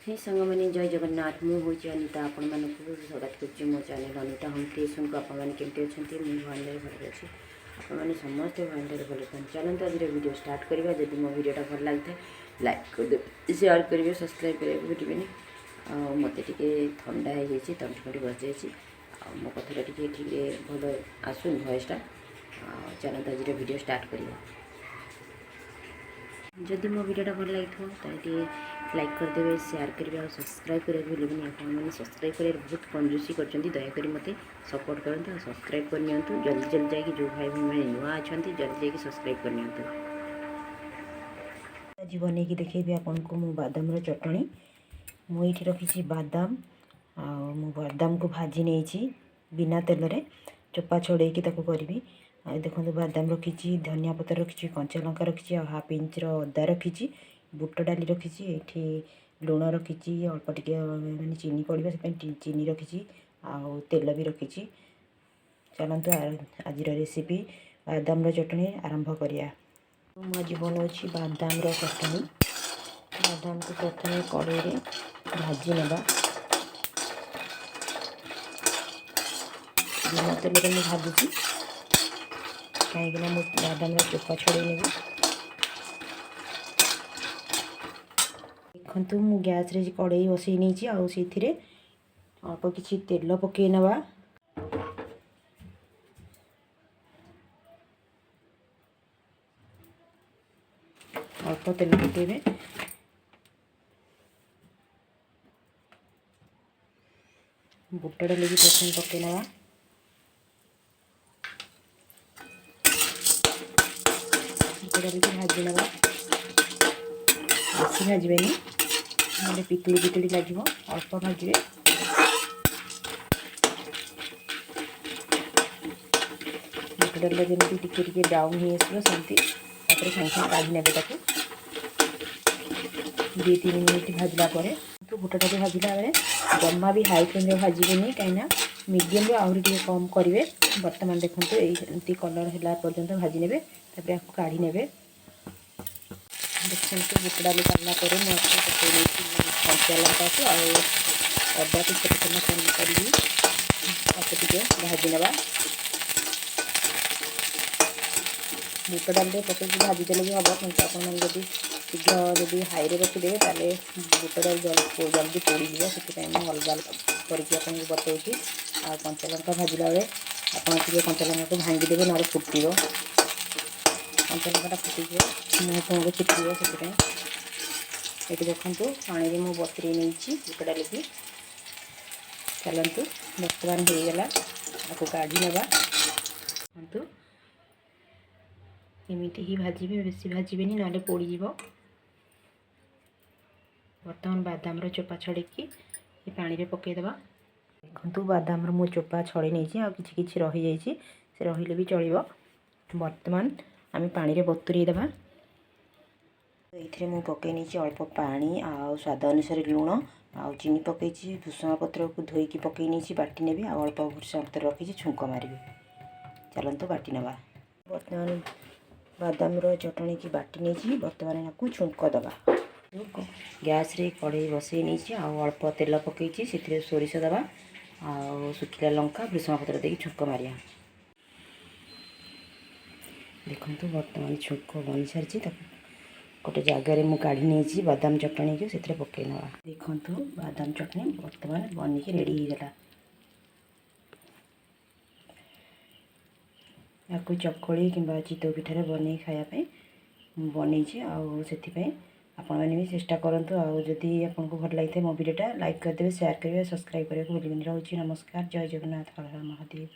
हे सांग मैंने जय जगन्नाथ मुझे अनिता आपण मानक स्वागत कर मो चैनल अनिता होम क्रिएशन को आपने केमती अच्छा मुझे भल भल अच्छी आपने समस्त भल भल था चलते आज वीडियो स्टार्ट करवा जब मो वीडियोटा भल लगी था लाइक करदे शेयर करेंगे सब्सक्राइब करने को भूलें मत ठंडा हो तंटी फंटी बस जाइए मो कथा टे भल आसुन भयसटा चलते आज वीडियो स्टार्ट करवा जदि मो वीडियोटा भल लगी तो लाइक करदे शेयर करेंगे और सब्सक्राइब करने भूलें आपने सब्सक्राइब कर बहुत कंजूसी कर दयाकोरी मत सपोर्ट करते और सब्सक्राइब करनी जल्दी जल्दी जाकि जो भाई भाई नुआ अच्छा जल्दी जाकि सब्सक्राइब करनी आज बन देखेबी आपन को मो बादाम चटणी मुझे रखी बादाम बादाम को भाजी नहीं बिना तेल रे चोपा छड़े करी देखो बादाम रखी धनिया पत्र रखी कंचा लंका रखी हाफ इंच अदा रखी बुट डाली रखी ये लुण रखी अल्प टे मैंने चीनी पड़े से चीनी रखी तेल भी रखी चलतु आज रेसिपी बादाम चटनी आरंभ करिया आज बनाऊँ बादाम चटनी बादाम को प्रथम कड़े भाजी नेबा बिना तेल में भाजुची कहीं बादाम चोपा छड़े ने देखु मु गैस रे कड़े बसई नहीं अल्प किसी तेल पकई नवा अल्प तेल पकेबे बुट डाली प्रथम पकई नवा बुट डाली भाजी नवा बेसी भाजबे ना पितुड़ी पितुड़ी लगे अल्प भाजबे बुट डाल जमी टे ब्राउन हो सेमती सागे सागे काढ़ी ने 2-3 मिनट भाजला तो बुट डाली भाजला बेले जमा भी हाई फ्लेम भाजबे कहीं मीडियम आहरी टे कम करेंगे बर्तमान देखते ये कलर है पर्यंत भाजी ने आपको काढ़ी ने देखते बुट डाली काढ़ला मुझे कंचा लंका को अदा को छोट छोट करी टे भाजी नवा बुट डाली पकड़ भाजीदेले भी हम कि आप शीघ्र जब हाई रे रखिदे बुट डाल जल्दी पोड़ से अलग अलग करके बताऊँगी आ कंचा लंका भाजला बेले आपड़ कंचा लंका को भांगीदेवे ना फुटो कंचा लंका फुटी मुँह फुँह छिटो से ये देखो पानी में मुझे बतुरे नहीं बुट डाली की चलतु बर्तमान होगला आपको काढ़ी नवा देखो एमती ही भाजबे बेसी भाजबे ना पोड़ बर्तमान बादाम चोपा छड़े ये पानी रे पकईदेवा देखो बादाम मो चोपा छड़े नहीं कि रही जाइए से रही भी चलो बर्तमान आम पानी रे बतुरेदेवा ये पकई नहीं अल्प पानी आ स्वाद अनुसार लुण आ चीनी पकई भूसंगा पत्र को धोईकी पकई नहीं बाटी ने अल्प भूसंगा पत्र रखी छुंक मारे चलतु बाटी नवा बर्तमान बादाम चटनी की बाटी नहीं बर्तमान यहाँ छुंक दबा गैस रे कड़े बसई नहीं अल्प तेल पकई से सोरिष दबा आ सुखिला लंका भूसंगा पत्र देकी छुंक मारिया देखो बर्तमान छुंक बनी सारी गोटे जगार मुझे काढ़ी नहीं बादाम चटनी को से पकई नवा देखु बादाम चटनी बर्तमान बनिक रेडी होगला या चकली कि चितौ पिठार बन खायापी बन से आपण मैंने भी चेष्टा करूँ आदि आपको भल लगी मो वीडियोटा लाइक करदे शेयर करेंगे सब्सक्राइब करने को भूलिए। रोची नमस्कार जय जगन्नाथ हर हर महादेव।